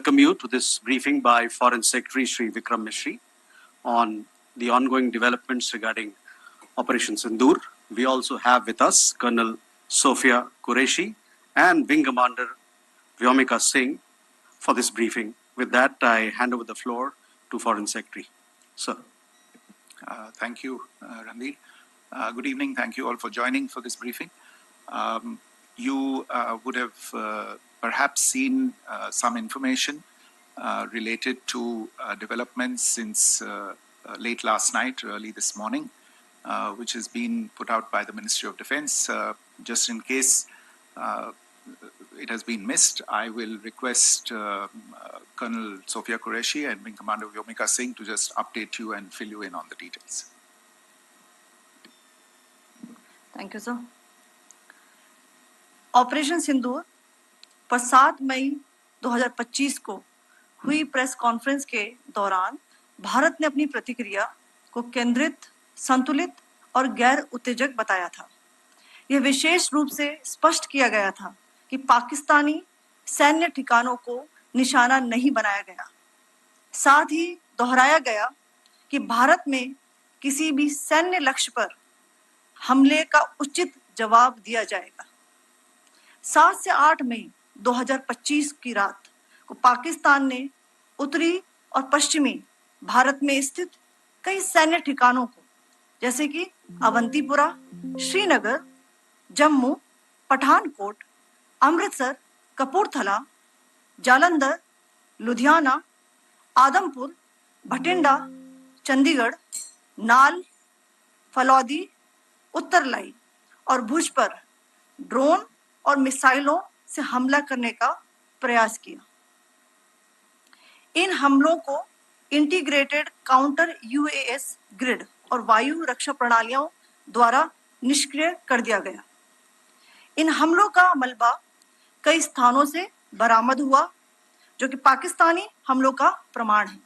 welcome you to this briefing by Foreign Secretary Shri Vikram Mishri on the ongoing developments regarding Operation Sindoor. We also have with us Colonel Sophia Qureshi and Wing Commander Vyomika Singh for this briefing. With that, I hand over the floor to Foreign Secretary. Sir. Thank you, Ranveer. Good evening. Thank you all for joining for this briefing. You would have perhaps seen some information related to developments since late last night, early this morning, which has been put out by the Ministry of Defense. Just in case it has been missed, I will request Colonel Sophia Qureshi and Wing Commander Vyomika Singh to just update you and fill you in on the details. Thank you, sir. Operation Sindoor पर 7 मई 2025 को हुई press conference के दौरान भारत ने अपनी प्रतिक्रिया को केंद्रित, संतुलित और गैर उत्तेजक बताया था। यह विशेष रूप से स्पष्ट किया गया था कि पाकिस्तानी सैन्य ठिकानों को निशाना नहीं बनाया गया। साथ ही दोहराया गया कि भारत में किसी भी सैन्य लक्ष्य पर हमले का उचित जवाब दिया जाएगा। 7 से 8 मई 2025 की रात को पाकिस्तान ने उत्तरी और पश्चिमी भारत में स्थित कई सैन्य ठिकानों को, जैसे कि अवंतीपुरा, श्रीनगर, जम्मू, पठानकोट, अमृतसर, कपूरथला, जालंधर, लुधियाना, आदमपुर, भटिंडा, चंडीगढ़, नाल, फलौदी, उत्तरलाई और भुज पर ड्रोन और मिसाइलों से हमला करने का प्रयास किया। इन हमलों को इंटीग्रेटेड काउंटर यूएस ग्रिड और वायु रक्षा प्रणालियों द्वारा निष्क्रिय कर दिया गया। इन हमलों का मलबा कई स्थानों से बरामद हुआ, जो कि पाकिस्तानी हमलों का प्रमाण है।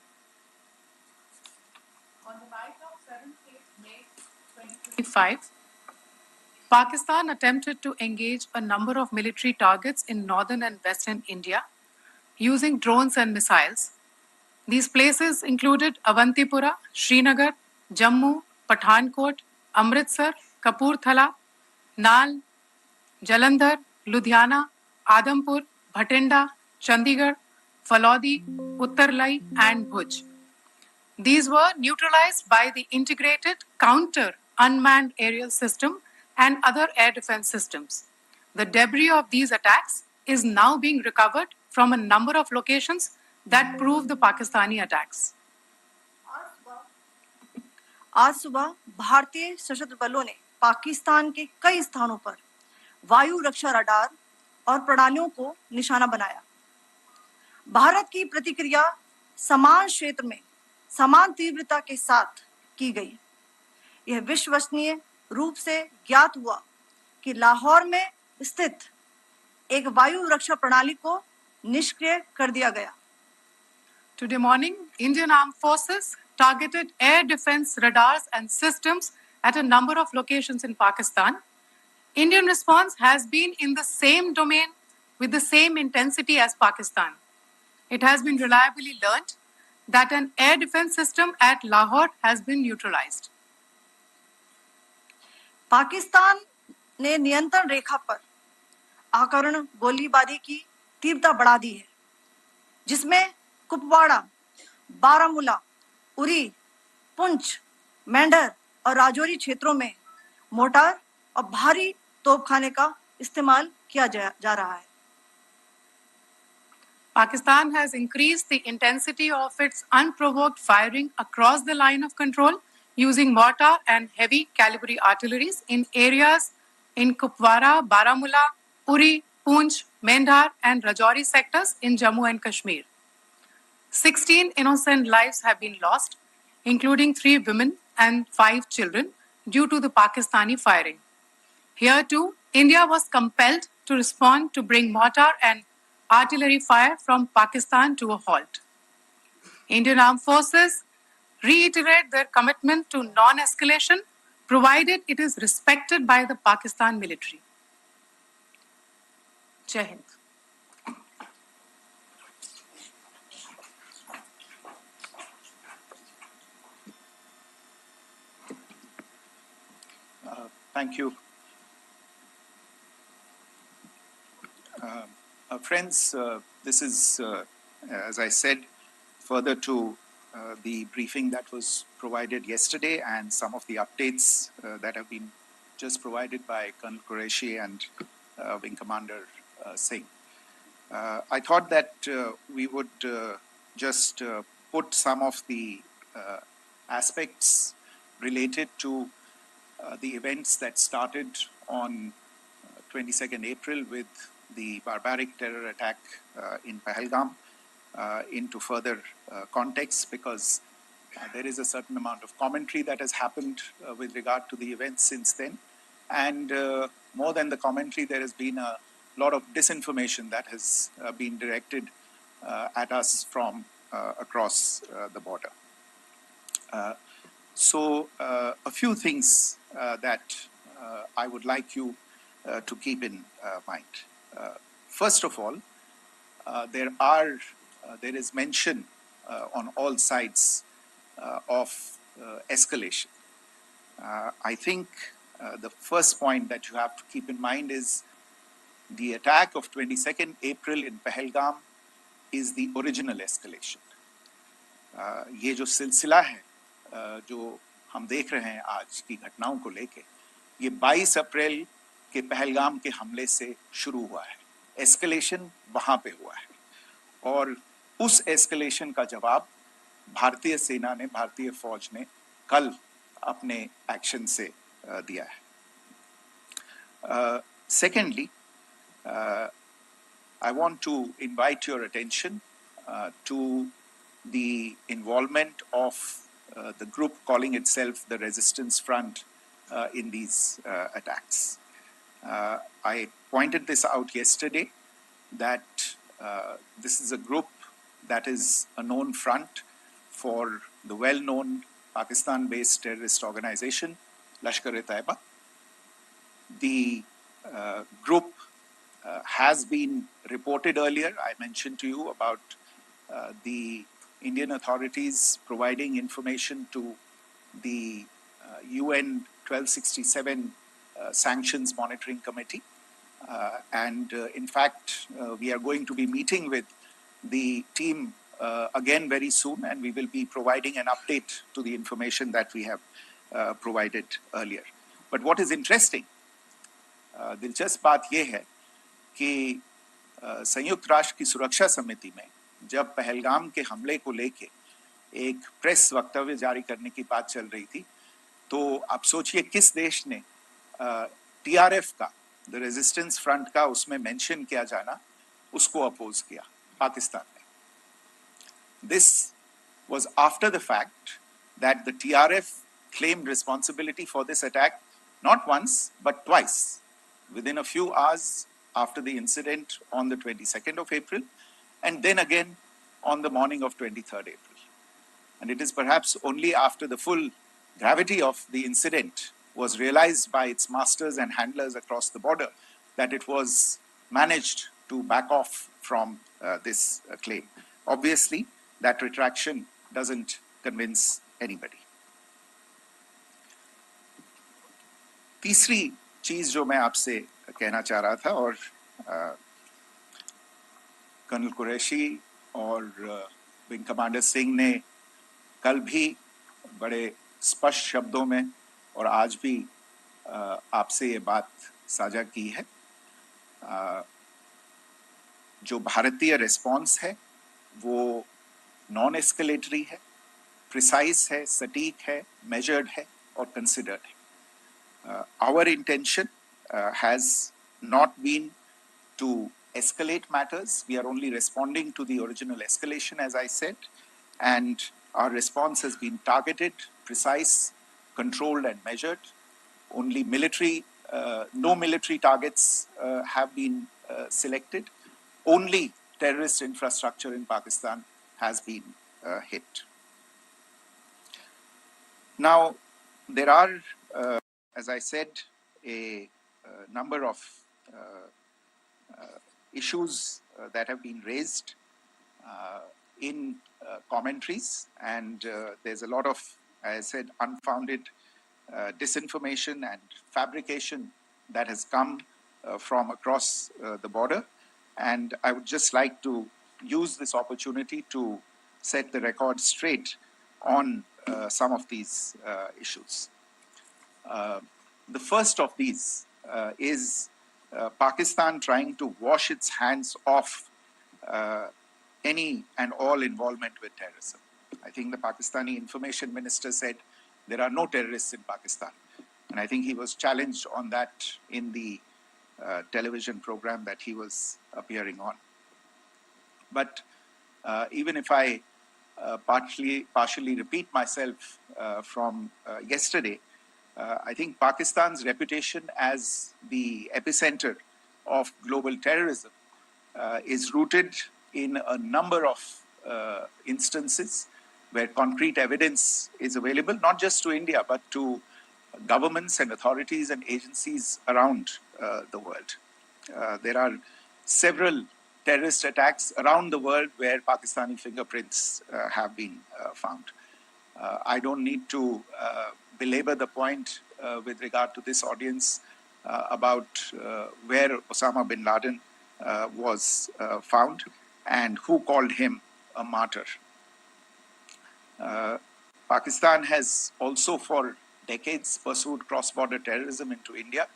On the night of 7th May 2025, Pakistan attempted to engage a number of military targets in northern and western India using drones and missiles. These places included Avantipura, Srinagar, Jammu, Pathankot, Amritsar, Kapurthala, Nal, Jalandhar, Ludhiana, Adampur, Bhatinda, Chandigarh, Falodi, Uttarlai, and Bhuj. These were neutralized by the integrated counter unmanned aerial system and other air defense systems. The debris of these attacks is now being recovered from a number of locations that prove the Pakistani attacks. आज सुबह भारतीय सशस्त्र बलों ने पाकिस्तान के कई स्थानों पर वायु रक्षा रडार और प्रणालियों को निशाना बनाया। भारत की प्रतिक्रिया समान क्षेत्र में समान तीव्रता के साथ की गई। यह विश्वसनीय रूप से ज्ञात हुआ कि लाहौर में स्थित एक वायु रक्षा प्रणाली को निष्क्रिय कर दिया गया। Today morning, Indian Armed Forces targeted air defense radars and systems at a number of locations in Pakistan. Indian response has been in the same domain with the same intensity as Pakistan. It has been reliably learnt that an air defense system at Lahore has been neutralized. Pakistan ने नियंत्रण रेखा पर आकरण गोलीबारी की तीव्रता बढ़ा दी है, जिसमें कुपवाड़ा, बारामूला, उरी, पुंछ, मेंढर और राजौरी क्षेत्रों में मोर्टार और भारी तोपखाने का इस्तेमाल किया जा रहा है। Pakistan has increased the intensity of its unprovoked firing across the line of control using mortar and heavy calibre artilleries in areas in Kupwara, Baramulla, Uri, Poonch, Mendhar and Rajouri sectors in Jammu and Kashmir. 16 innocent lives have been lost, including 3 women and 5 children, due to the Pakistani firing. Here too, India was compelled to respond to bring mortar and artillery fire from Pakistan to a halt. Indian Armed Forces reiterate their commitment to non-escalation, provided it is respected by the Pakistan military. Jai Hind. Thank you. Friends, this is, as I said, further to the briefing that was provided yesterday and some of the updates that have been just provided by Colonel Qureshi and Wing Commander Singh. I thought that we would just put some of the aspects related to the events that started on 22nd April with the barbaric terror attack in Pahalgam into further context, because there is a certain amount of commentary that has happened with regard to the events since then. And more than the commentary, there has been a lot of disinformation that has been directed at us from across the border. So a few things that I would like you to keep in mind. First of all, there is mention on all sides of escalation. I think the first point that you have to keep in mind is the attack of 22nd April in Pahalgam is the original escalation. ये जो सिलसिला है जो हम देख रहे हैं आज की घटनाओं को लेके, ये 22 अप्रैल के पहलगाम के हमले से शुरू हुआ है. एस्केलेशन वहां पे हुआ है और उस एस्केलेशन का जवाब भारतीय सेना ने, भारतीय फौज ने कल अपने एक्शन से दिया है. Secondly, I want to invite your attention to the involvement of the group calling itself the Resistance Front in these attacks. I pointed this out yesterday that this is a group that is a known front for the well-known Pakistan-based terrorist organization, Lashkar-e-Taiba. The group has been reported earlier. I mentioned to you about the Indian authorities providing information to the UN 1267 Sanctions Monitoring Committee. And in fact, we are going to be meeting with the team again very soon, and we will be providing an update to the information that we have provided earlier. But what is interesting, दिलचस्प बात यह है कि संयुक्त राष्ट्र की सुरक्षा समिति में जब पहलगाम के हमले को लेके एक प्रेस वक्तव्य जारी करने की बात चल रही थी, तो आप सोचिए किस देश ने टीआरएफ का, द रेजिस्टेंस फ्रंट का उसमें मेंशन किया जाना, उसको अपोज किया, पाकिस्तान ने. This was after the fact that the TRF claimed responsibility for this attack not once but twice, within a few hours after the incident on the 22nd of April, and then again on the morning of 23rd April. And it is perhaps only after the full gravity of the incident was realized by its masters and handlers across the border that it was managed to back off from this claim. Obviously, that retraction doesn't convince anybody. तीसरी चीज जो मैं आपसे कहना चाह रहा था, और कर्नल कुरैशी और विंग कमांडर सिंह ने कल भी बड़े स्पष्ट शब्दों में और आज भी आपसे ये बात साझा की है. जो भारतीय रिस्पॉन्स है वो नॉन एस्केलेटरी है, प्रिसाइज है, सटीक है, मेजर्ड है और कंसिडर्ड है. Our intention has not been to escalate matters. We are only responding to the original escalation, as I said, and our response has been targeted, precise, controlled and measured. Only no military targets have been selected. Only terrorist infrastructure in Pakistan has been hit. Now, there are, as I said, a number of issues that have been raised in commentaries, and there's a lot of, as I said, unfounded disinformation and fabrication that has come from across the border. And I would just like to use this opportunity to set the record straight on some of these issues. The first of these is Pakistan trying to wash its hands off any and all involvement with terrorism. I think the Pakistani information minister said there are no terrorists in Pakistan. And I think he was challenged on that in the television program that he was appearing on. But even if I partially repeat myself from yesterday, I think Pakistan's reputation as the epicenter of global terrorism is rooted in a number of instances where concrete evidence is available, not just to India, but to governments and authorities and agencies around the world. There are several terrorist attacks around the world where Pakistani fingerprints have been found. I don't need to belabor the point with regard to this audience about where Osama bin Laden was found and who called him a martyr. Pakistan has also for decades pursued cross-border terrorism into India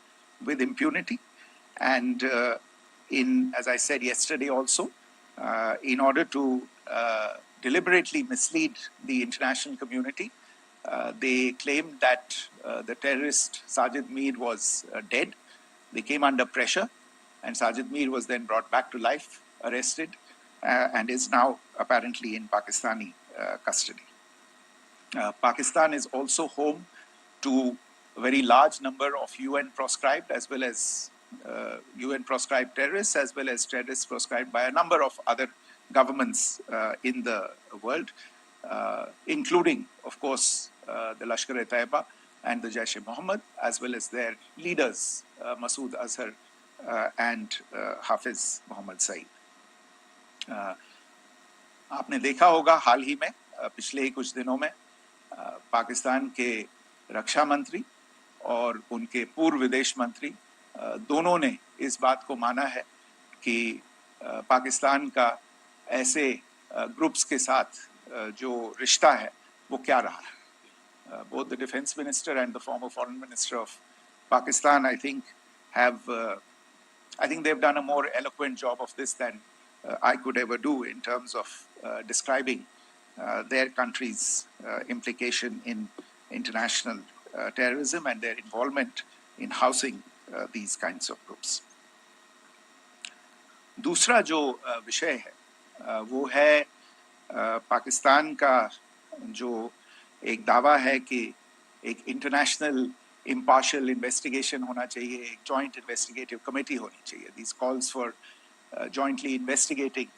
with impunity. And as I said yesterday also, in order to deliberately mislead the international community, they claimed that the terrorist Sajid Mir was dead. They came under pressure, and Sajid Mir was then brought back to life, arrested, and is now apparently in Pakistani custody. Pakistan is also home to a very large number of UN proscribed as well as UN proscribed terrorists, as well as terrorists proscribed by a number of other governments in the world, including, of course, the Lashkar-e-Taiba and the Jaish-e-Mohammed, as well as their leaders, Masood Azhar and Hafiz Mohammed Saeed. आपने देखा होगा हाल ही में पिछले ही कुछ दिनों में पाकिस्तान के रक्षा मंत्री और उनके पूर्व विदेश मंत्री दोनों ने इस बात को माना है कि पाकिस्तान का ऐसे ग्रुप्स के साथ जो रिश्ता है वो क्या रहा है. Both the defense minister and the former foreign minister of Pakistan, I think they've done a more eloquent job of this than I could ever do in terms of describing their country's implication in international terrorism and their involvement in housing these kinds of groups. दूसरा जो विषय है वो है पाकिस्तान का जो एक दावा है कि एक इंटरनेशनल impartial investigation होना चाहिए, एक joint investigative committee होनी चाहिए. These calls for jointly investigating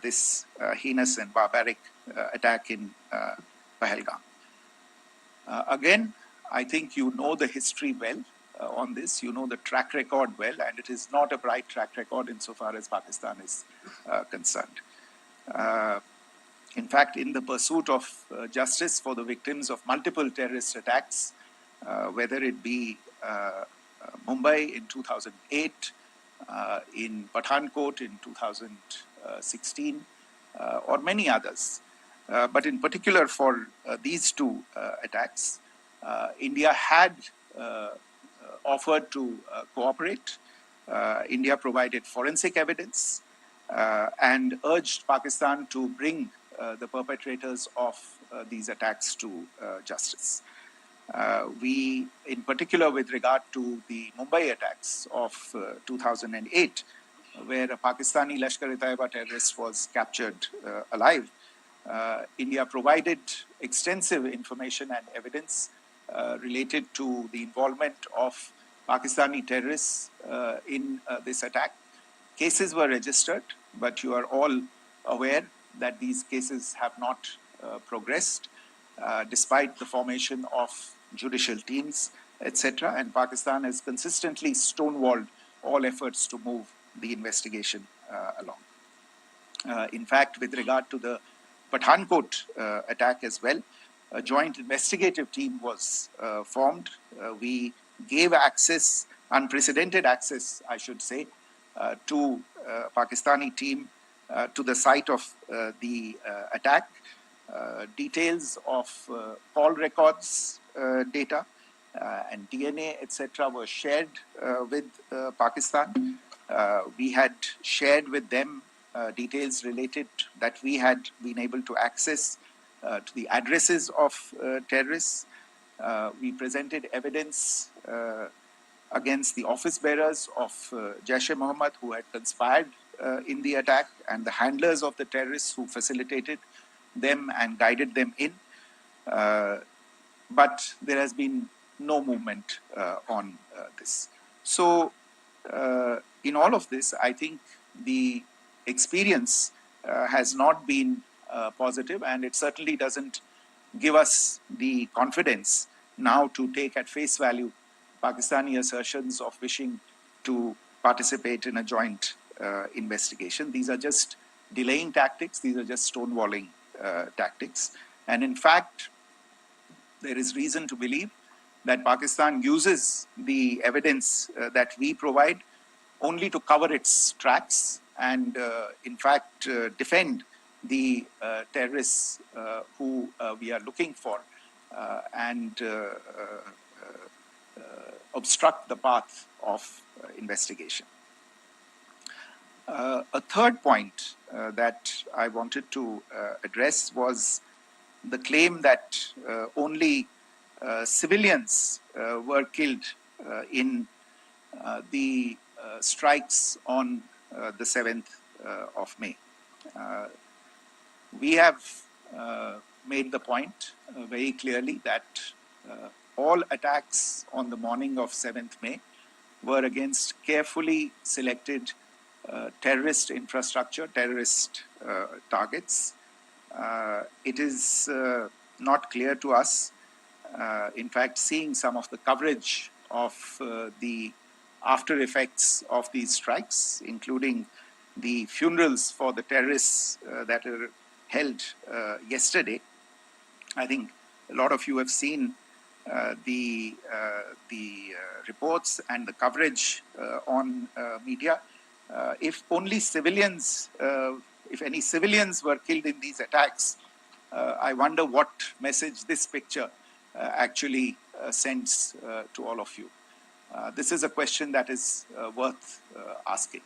this heinous and barbaric attack in Pahalgam. Again, I think you know the history well on this. You know the track record well, and it is not a bright track record insofar as Pakistan is concerned. In fact, in the pursuit of justice for the victims of multiple terrorist attacks, whether it be Mumbai in 2008, in Pathankot in 2016, or many others, but in particular for these two attacks, India had offered to cooperate. India provided forensic evidence and urged Pakistan to bring the perpetrators of these attacks to justice. We, in particular with regard to the Mumbai attacks of 2008, where a Pakistani Lashkar-e-Taiba terrorist was captured alive, India provided extensive information and evidence related to the involvement of Pakistani terrorists in this attack. Cases were registered, but you are all aware that these cases have not progressed despite the formation of judicial teams, etc. And Pakistan has consistently stonewalled all efforts to move the investigation along. In fact, with regard to the Pathankot attack as well, a joint investigative team was formed. We gave access, unprecedented access, I should say, to Pakistani team to the site of the attack. Details of call records data and DNA, etc., were shared with Pakistan. We had shared with them details related that we had been able to access to the addresses of terrorists. We presented evidence against the office bearers of Jaish-e-Mohammed who had conspired in the attack, and the handlers of the terrorists who facilitated them and guided them in. But there has been no movement on this. So in all of this, I think the experience has not been positive, and it certainly doesn't give us the confidence now to take at face value Pakistani assertions of wishing to participate in a joint investigation. These are just delaying tactics. These are just stonewalling tactics. And in fact, there is reason to believe that Pakistan uses the evidence that we provide only to cover its tracks and, in fact, defend the terrorists who we are looking for and obstruct the path of investigation. A third point that I wanted to address was the claim that only civilians were killed in the strikes on the 7th of May. We have made the point very clearly that all attacks on the morning of 7th May were against carefully selected terrorist infrastructure, terrorist targets. It is not clear to us, in fact, seeing some of the coverage of the after effects of these strikes, including the funerals for the terrorists that are held yesterday. I think a lot of you have seen the reports and the coverage on media. If only civilians, if any civilians were killed in these attacks, I wonder what message this picture actually sends to all of you. This is a question that is worth asking.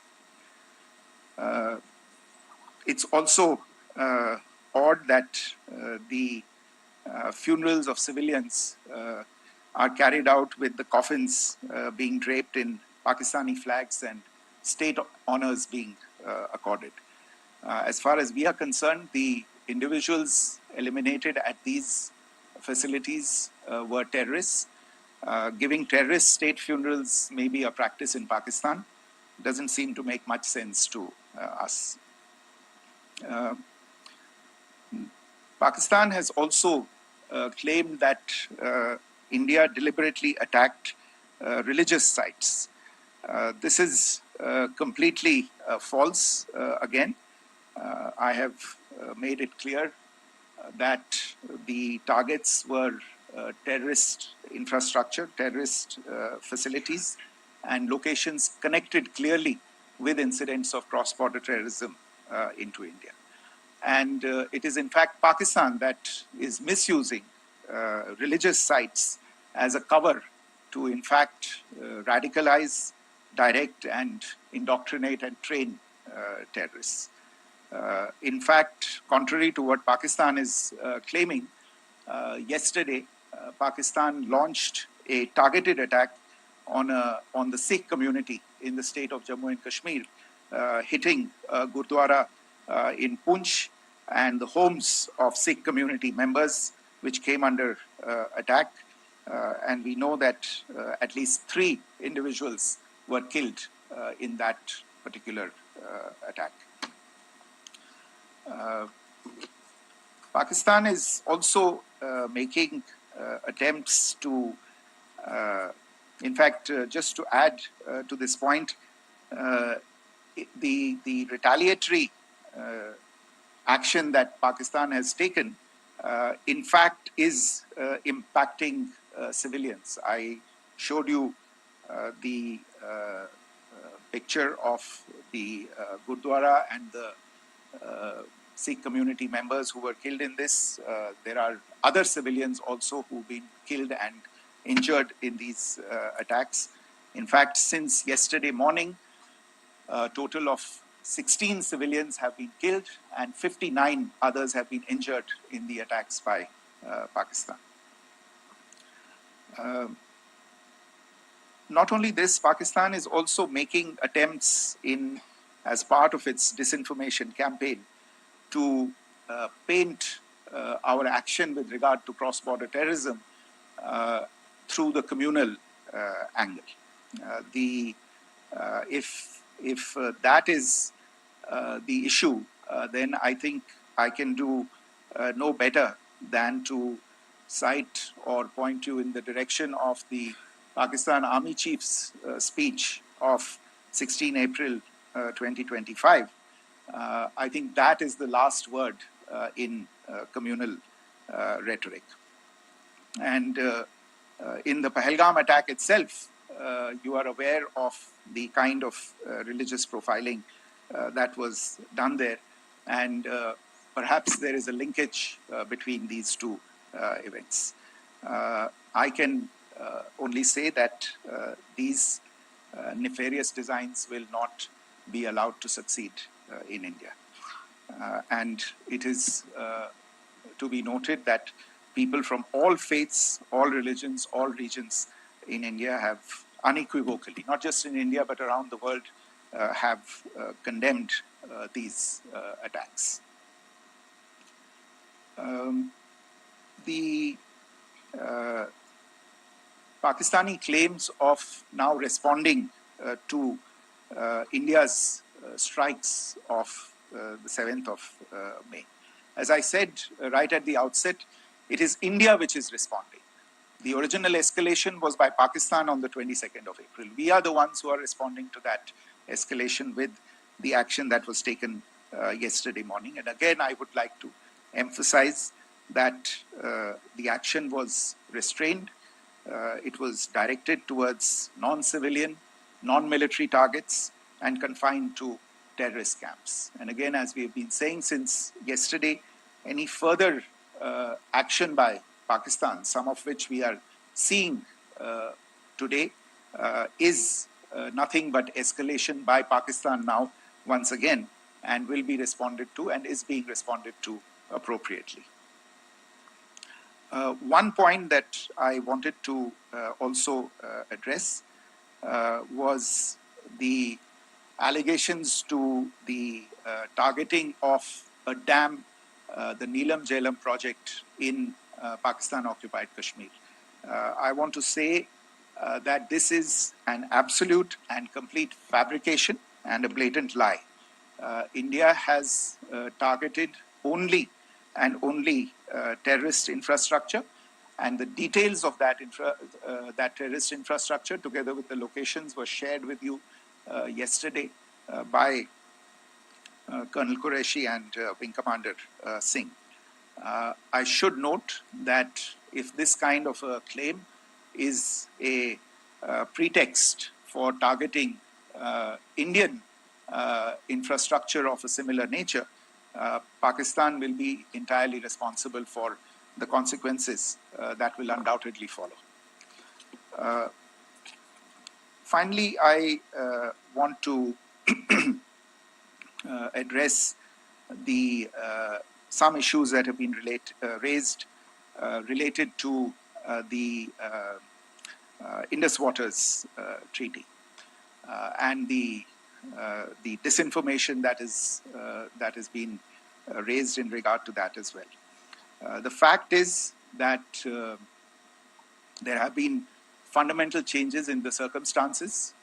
It's also odd that the funerals of civilians are carried out with the coffins being draped in Pakistani flags and state honors being accorded. As far as we are concerned, the individuals eliminated at these facilities were terrorists. Giving terrorist state funerals may be a practice in Pakistan. Doesn't seem to make much sense to us. Pakistan has also claimed that India deliberately attacked religious sites. This is completely false again. I have made it clear that the targets were terrorist infrastructure, terrorist facilities, and locations connected clearly with incidents of cross-border terrorism into India. And it is in fact Pakistan that is misusing religious sites as a cover to in fact radicalize, direct and indoctrinate and train terrorists. In fact, contrary to what Pakistan is claiming, yesterday Pakistan launched a targeted attack on the Sikh community in the state of Jammu and Kashmir, hitting Gurdwara in Poonch and the homes of Sikh community members, which came under attack. And we know that at least 3 individuals were killed in that particular attack. Pakistan is also making attempts to, in fact, just to add to this point, the retaliatory action that Pakistan has taken in fact is impacting civilians. I showed you the picture of the Gurdwara and the Sikh community members who were killed in this. There are other civilians also who've been killed and injured in these attacks. In fact, since yesterday morning, a total of 16 civilians have been killed and 59 others have been injured in the attacks by Pakistan. Not only this, Pakistan is also making attempts as part of its disinformation campaign to paint our action with regard to cross-border terrorism through the communal angle. If that is the issue, then I think I can do no better than to cite or point you in the direction of the Pakistan Army Chief's speech of 16 April 2025. I think that is the last word in communal rhetoric. And in the Pahalgam attack itself, you are aware of the kind of religious profiling that was done there. And perhaps there is a linkage between these two events. I can only say that these nefarious designs will not be allowed to succeed in India. And it is to be noted that people from all faiths, all religions, all regions in India have unequivocally, not just in India but around the world, have condemned these attacks. The Pakistani claims of now responding to India's strikes of the 7th of May. As I said right at the outset, it is India which is responding. The original escalation was by Pakistan on the 22nd of April. We are the ones who are responding to that escalation with the action that was taken yesterday morning. And again, I would like to emphasize that the action was restrained. It was directed towards non-civilian, non-military targets and confined to terrorist camps. And again, as we have been saying since yesterday, any further action by Pakistan, some of which we are seeing today, is nothing but escalation by Pakistan now, once again, and will be responded to and is being responded to appropriately. One point that I wanted to also address was the allegations to the targeting of a dam, the Neelam Jhelum project in Pakistan-occupied Kashmir. I want to say that this is an absolute and complete fabrication and a blatant lie. India has targeted only and only terrorist infrastructure, and the details of that terrorist infrastructure, together with the locations, were shared with you yesterday by Colonel Qureshi and Wing Commander Singh. I should note that if this kind of a claim is a pretext for targeting Indian infrastructure of a similar nature, Pakistan will be entirely responsible for the consequences that will undoubtedly follow. Finally, I want to address some issues that have been raised related to the Indus Waters Treaty and the disinformation that has been raised in regard to that as well. The fact is that there have been fundamental changes in the circumstances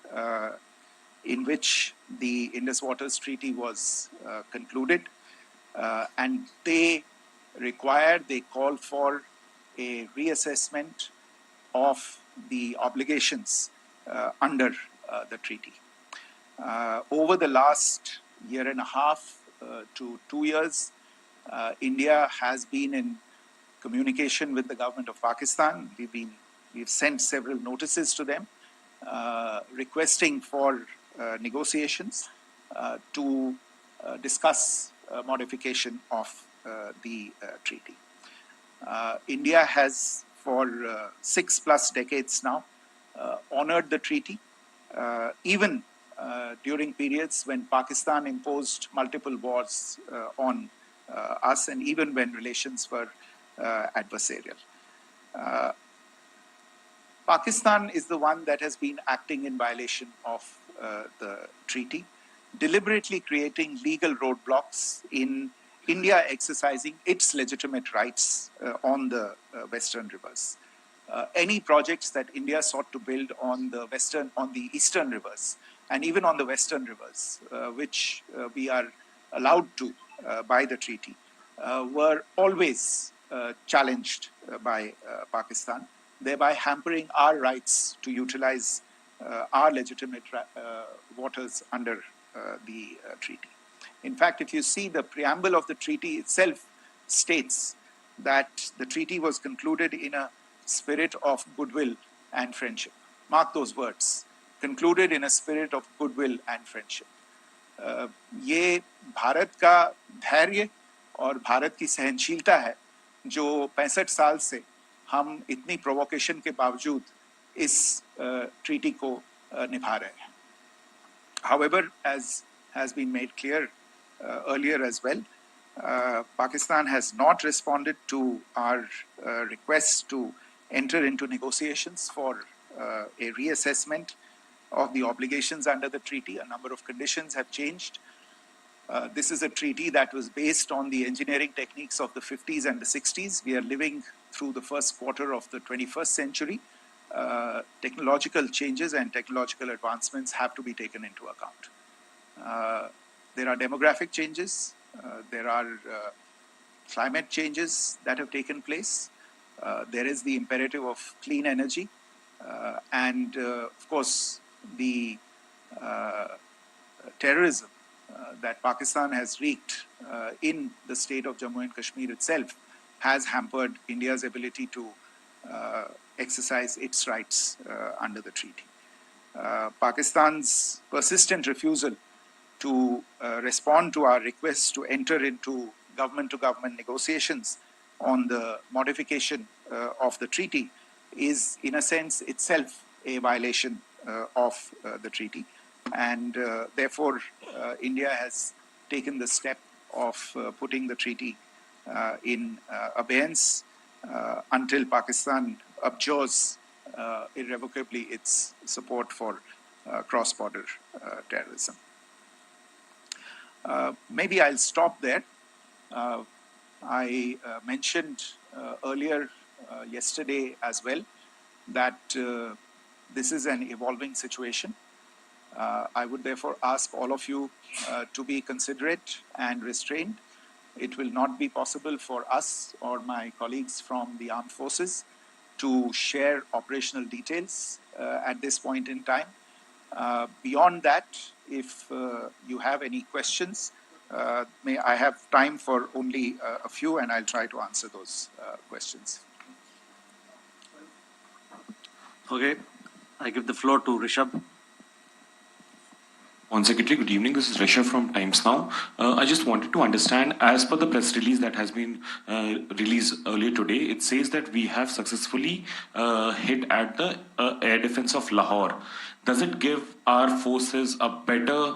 in which the Indus Waters Treaty was concluded, and they call for a reassessment of the obligations under the treaty. Over the last year and a half to 2 years, India has been in communication with the government of Pakistan. We've sent several notices to them requesting for negotiations to discuss modification of the treaty. India has for 6+ decades now honored the treaty, even during periods when Pakistan imposed multiple wars on us, and even when relations were adversarial. Pakistan is the one that has been acting in violation of the treaty, deliberately creating legal roadblocks in India exercising its legitimate rights on the western rivers. Any projects that India sought to build on the eastern rivers, and even on the western rivers, which we are allowed to by the treaty, were always challenged by Pakistan, thereby hampering our rights to utilize our legitimate waters under the treaty. In fact, if you see, the preamble of the treaty itself states that the treaty was concluded in a spirit of goodwill and friendship. Mark those words, concluded in a spirit of goodwill and friendship. ये भारत का धैर्य और भारत की सहनशीलता है जो 65 साल से हम इतनी प्रोवोकेशन के बावजूद इस ट्रीटी को निभा रहे हैं. However, as has been made clear earlier as well, Pakistan has not responded to our requests to enter into negotiations for a reassessment of the obligations under the treaty. A number of conditions have changed. This is a treaty that was based on the engineering techniques of the 50s and the 60s. We are living through the first quarter of the 21st century. Technological changes and technological advancements have to be taken into account. There are demographic changes. There are climate changes that have taken place. There is the imperative of clean energy. And of course, the terrorism that Pakistan has wreaked in the state of Jammu and Kashmir itself has hampered India's ability to exercise its rights under the treaty. Pakistan's persistent refusal to respond to our requests to enter into government-to-government negotiations on the modification of the treaty is, in a sense, itself a violation of the treaty. And therefore, India has taken the step of putting the treaty in abeyance until Pakistan abjures irrevocably its support for cross-border terrorism. Maybe I'll stop there. I mentioned earlier yesterday as well that this is an evolving situation. I would therefore ask all of you to be considerate and restrained. It will not be possible for us or my colleagues from the armed forces to share operational details at this point in time. Beyond that, if you have any questions, may I have time for only a few, and I'll try to answer those questions. Okay, I give the floor to Rishabh. On Secretary, good evening. This is Rishabh from Times Now. I just wanted to understand, as per the press release that has been released earlier today, it says that we have successfully hit at the air defense of Lahore. Does it give our forces a better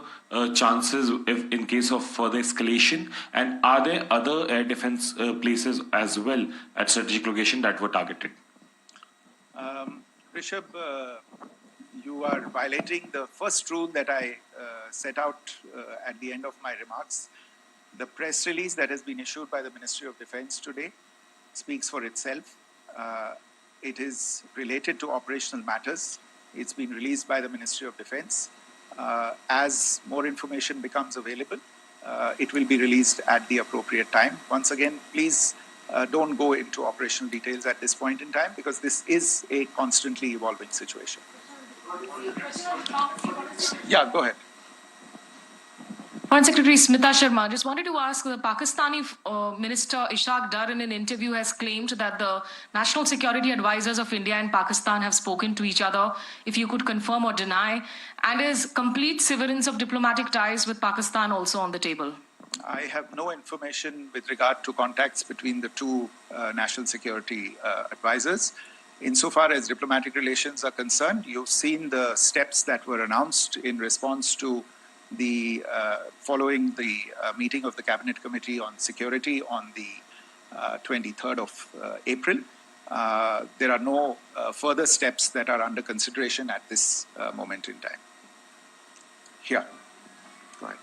chances if in case of further escalation? And are there other air defense places as well at strategic location that were targeted? Rishabh, you are violating the first rule that I set out at the end of my remarks. The press release that has been issued by the Ministry of Defense today speaks for itself. It is related to operational matters. It's been released by the Ministry of Defense. As more information becomes available, it will be released at the appropriate time. Once again, please don't go into operational details at this point in time, because this is a constantly evolving situation. Yeah, go ahead. Foreign Secretary Smita Sharma, just wanted to ask, the Pakistani Minister Ishaq Dar in an interview has claimed that the national security advisors of India and Pakistan have spoken to each other, if you could confirm or deny, and is complete severance of diplomatic ties with Pakistan also on the table? I have no information with regard to contacts between the two national security advisors. Insofar as diplomatic relations are concerned, you've seen the steps that were announced in response to the following the meeting of the Cabinet Committee on Security on the 23rd of April. There are no further steps that are under consideration at this moment in time. Here, go ahead.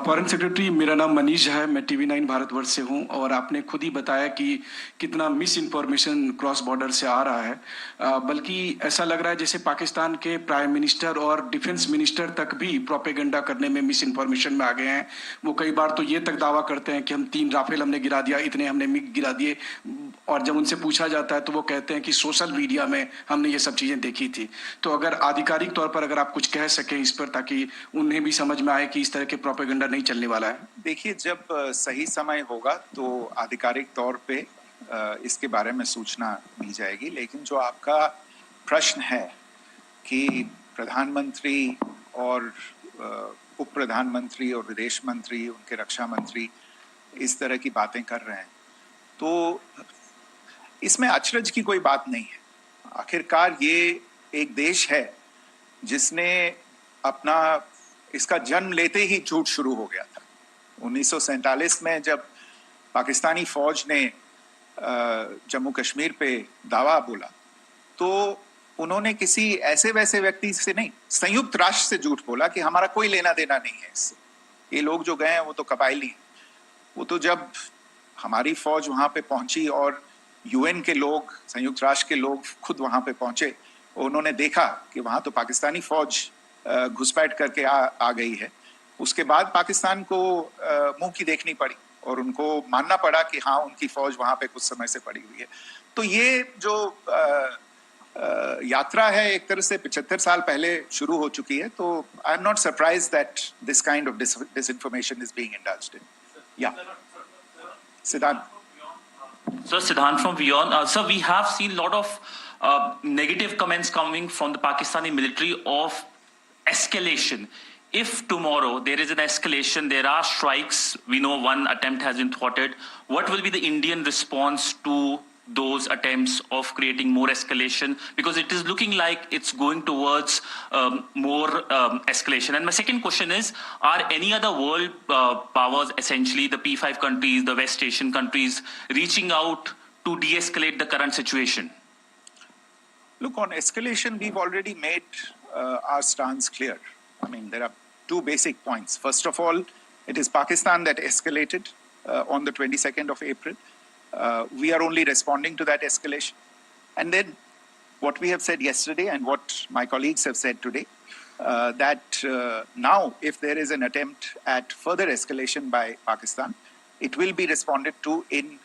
Foreign secretary, मेरा नाम मनीष है, मैं TV9 Bharatvarsh से हूं, और आपने खुद ही बताया कि कितना मिस इन्फॉर्मेशन क्रॉस बॉर्डर से आ रहा है, बल्कि ऐसा लग रहा है जैसे पाकिस्तान के प्राइम मिनिस्टर और डिफेंस मिनिस्टर तक भी प्रोपेगेंडा करने में मिस इन्फॉर्मेशन में आ गए हैं। वो कई बार तो ये तक दावा करते हैं कि हम 3 राफेल हमने गिरा दिया, इतने हमने मिग गिरा दिए, और जब उनसे पूछा जाता है तो वो कहते हैं कि सोशल मीडिया में हमने ये सब चीज़ें देखी थी। तो अगर आधिकारिक तौर पर अगर आप कुछ कह सकें इस पर, ताकि उन्हें भी समझ में आए कि इस तरह के प्रोपेगेंडा नहीं चलने वाला है। देखिए, जब सही समय होगा तो आधिकारिक तौर पे इसके बारे में सूचना दी जाएगी, लेकिन जो आपका प्रश्न है कि प्रधानमंत्री और उप प्रधानमंत्री और विदेश मंत्री, उनके रक्षा मंत्री इस तरह की बातें कर रहे हैं, तो इसमें अचरज की कोई बात नहीं है। आखिरकार ये एक देश है जिसने अपना इसका जन्म लेते ही झूठ शुरू हो गया था। 1947 में जब पाकिस्तानी फौज ने जम्मू कश्मीर पे दावा बोला, तो उन्होंने किसी ऐसे वैसे व्यक्ति से नहीं, संयुक्त राष्ट्र से झूठ बोला कि हमारा कोई लेना देना नहीं है इससे, ये लोग जो गए हैं वो तो कबायली हैं। वो तो जब हमारी फौज वहां पे पहुंची और UN के लोग, संयुक्त राष्ट्र के लोग खुद वहां पे पहुंचे, उन्होंने देखा कि वहां तो पाकिस्तानी फौज घुसपैठ करके आ गई है, उसके बाद पाकिस्तान को मुंह की देखनी पड़ी और उनको मानना पड़ा कि हाँ, उनकी फौज वहां पे कुछ समय से पड़ी हुई है। तो ये जो यात्रा है एक तरह से 75 साल पहले शुरू हो चुकी है, तो I am not surprise that this kind of disinformation is being indulged in. Yeah. Siddhant. So Siddhant from Beyond. Sir, we have seen a lot of negative comments coming from the Pakistani military of escalation. If tomorrow there is an escalation, there are strikes, we know one attempt has been thwarted, what will be the Indian response to those attempts of creating more escalation? Because it is looking like it's going towards more escalation. And my second question is, are any other world powers, essentially the P5 countries, the West Asian countries, reaching out to de-escalate the current situation? Look, on escalation, we've already made our stance clear. I mean, there are 2 basic points. First of all, it is Pakistan that escalated on the 22nd of April. We are only responding to that escalation. And then what we have said yesterday and what my colleagues have said today, that now if there is an attempt at further escalation by Pakistan, it will be responded to in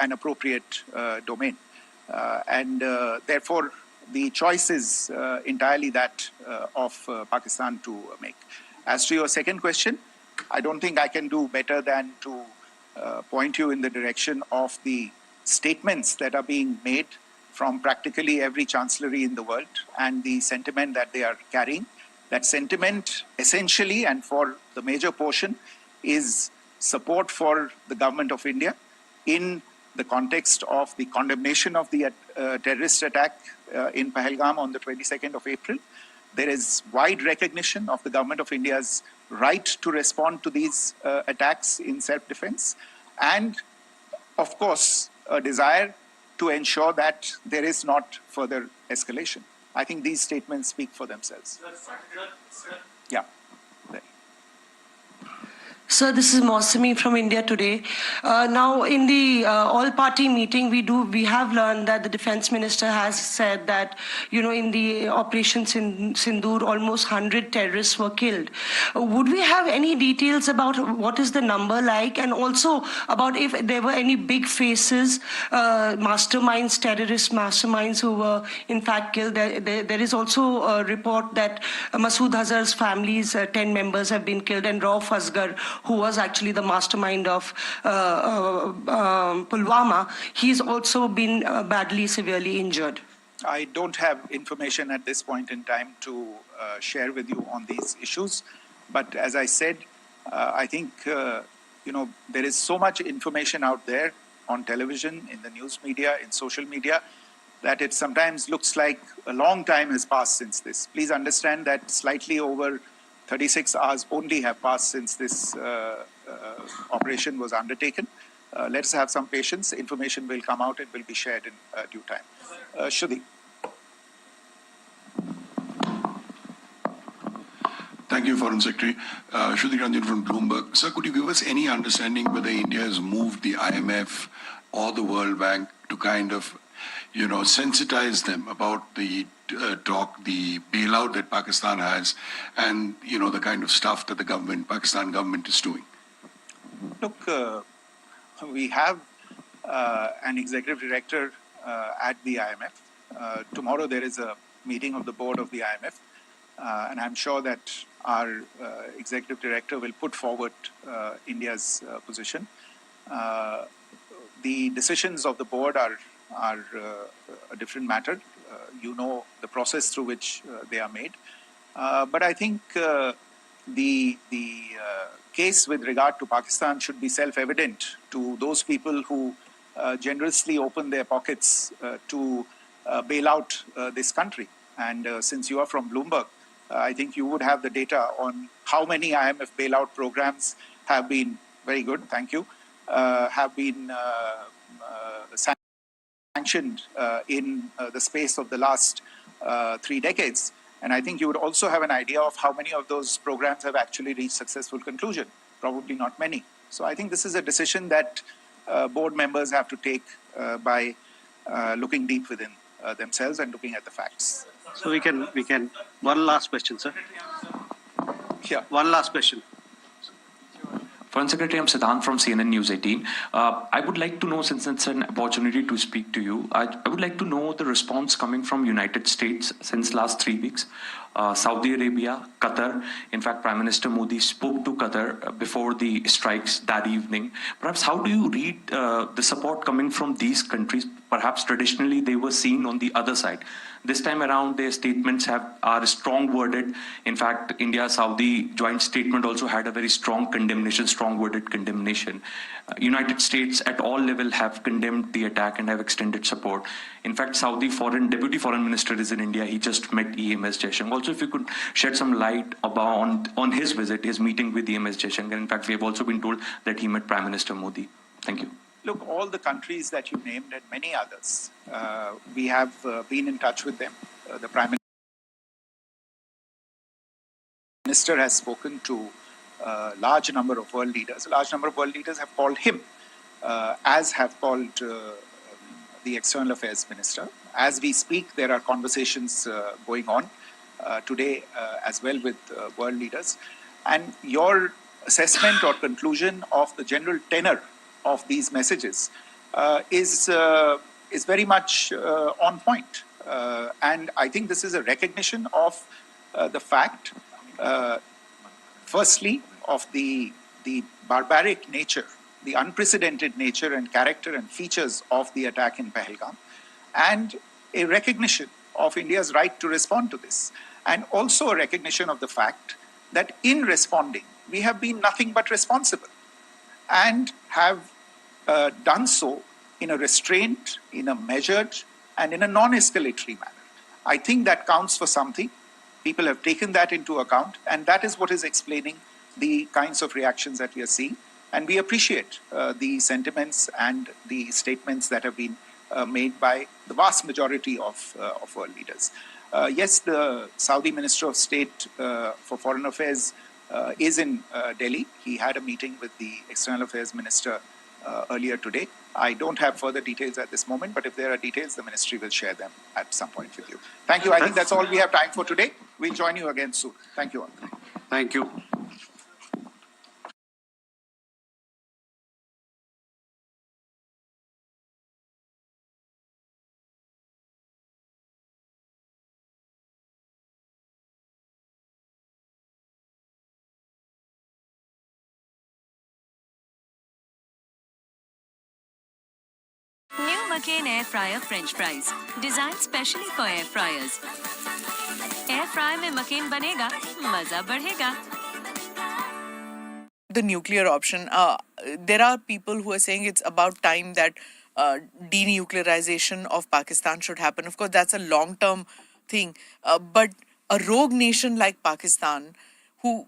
an appropriate domain. And therefore, the choice is entirely that of Pakistan to make. As to your second question, I don't think I can do better than to point you in the direction of the statements that are being made from practically every chancellery in the world and the sentiment that they are carrying. That sentiment essentially, and for the major portion, is support for the government of India in the context of the condemnation of the terrorist attack in Pahalgam on the 22nd of April. There is wide recognition of the government of India's right to respond to these attacks in self-defense, and of course a desire to ensure that there is not further escalation. I think these statements speak for themselves. Yeah. Sir, this is Mausami from India Today. Now, in the all-party meeting, we have learned that the defense minister has said that, in the operations in Sindoor, almost 100 terrorists were killed. Would we have any details about what is the number like, and also about if there were any big faces, masterminds, terrorist masterminds who were in fact killed? There is also a report that Masood Azhar's family's 10 members have been killed, and Rauf Asghar, who was actually the mastermind of Pulwama, he's also been badly, severely injured. I don't have information at this point in time to share with you on these issues. But as I said, I think, there is so much information out there on television, in the news media, in social media, that it sometimes looks like a long time has passed since this. Please understand that slightly over 36 hours only have passed since this operation was undertaken. Let's have some patience. Information will come out. It will be shared in due time. Shruti. Thank you, Foreign Secretary. Shruti Ranjan from Bloomberg. Sir, could you give us any understanding whether India has moved the IMF or the World Bank to kind of, sensitize them about the the bailout that Pakistan has, and the kind of stuff that the Pakistan government is doing? Look, we have an executive director at the IMF. Tomorrow there is a meeting of the board of the IMF, and I'm sure that our executive director will put forward India's position. The decisions of the board are a different matter. The process through which they are made. But I think the case with regard to Pakistan should be self-evident to those people who generously open their pockets to bail out this country. And since you are from Bloomberg, I think you would have the data on how many IMF bailout programs have been, very good, thank you, have been sanctioned in the space of the last 3 decades. And I think you would also have an idea of how many of those programs have actually reached successful conclusion. Probably not many. So I think this is a decision that board members have to take by looking deep within themselves and looking at the facts. So we can, one last question, sir. Yeah. One last question. Foreign Secretary, I'm Siddhant from CNN News 18. I would like to know, since it's an opportunity to speak to you, I would like to know the response coming from United States since last 3 weeks. Saudi Arabia, Qatar. In fact, Prime Minister Modi spoke to Qatar before the strikes that evening. Perhaps how do you read the support coming from these countries? Perhaps traditionally they were seen on the other side. This time around, their statements are strong worded. In fact, India-Saudi joint statement also had a very strong condemnation, strong worded condemnation. United States at all level have condemned the attack and have extended support. In fact, Saudi Deputy Foreign Minister is in India. He just met EMS Jaishankar. Also, if you could shed some light on his visit, his meeting with EMS Jaishankar. In fact, we have also been told that he met Prime Minister Modi. Thank you. Look, all the countries that you named and many others, we have been in touch with them. The Prime Minister has spoken to a large number of world leaders. A large number of world leaders have called him, as have called the External Affairs Minister. As we speak, there are conversations going on today as well with world leaders. And your assessment or conclusion of the general tenor of these messages is very much on point. And I think this is a recognition of the fact, firstly, of the barbaric nature, the unprecedented nature and character and features of the attack in Pahalgam, and a recognition of India's right to respond to this, and also a recognition of the fact that in responding, we have been nothing but responsible, and have done so in a restrained, in a measured, and in a non-escalatory manner. I think that counts for something. People have taken that into account, and that is what is explaining the kinds of reactions that we are seeing. And we appreciate the sentiments and the statements that have been made by the vast majority of world leaders. Yes, the Saudi Minister of State for Foreign Affairs is in Delhi. He had a meeting with the External Affairs Minister earlier today. I don't have further details at this moment, but if there are details, the ministry will share them at some point with you. Thank you. I think that's all we have time for today. We'll join you again soon. Thank you all. Thank you. New McCain Air Fryer French Fries, designed specially for air fryers. Air fry में McCain बनेगा, मजा बढ़ेगा. The nuclear option. There are people who are saying it's about time that denuclearization of Pakistan should happen. Of course, that's a long-term thing. But a rogue nation like Pakistan, who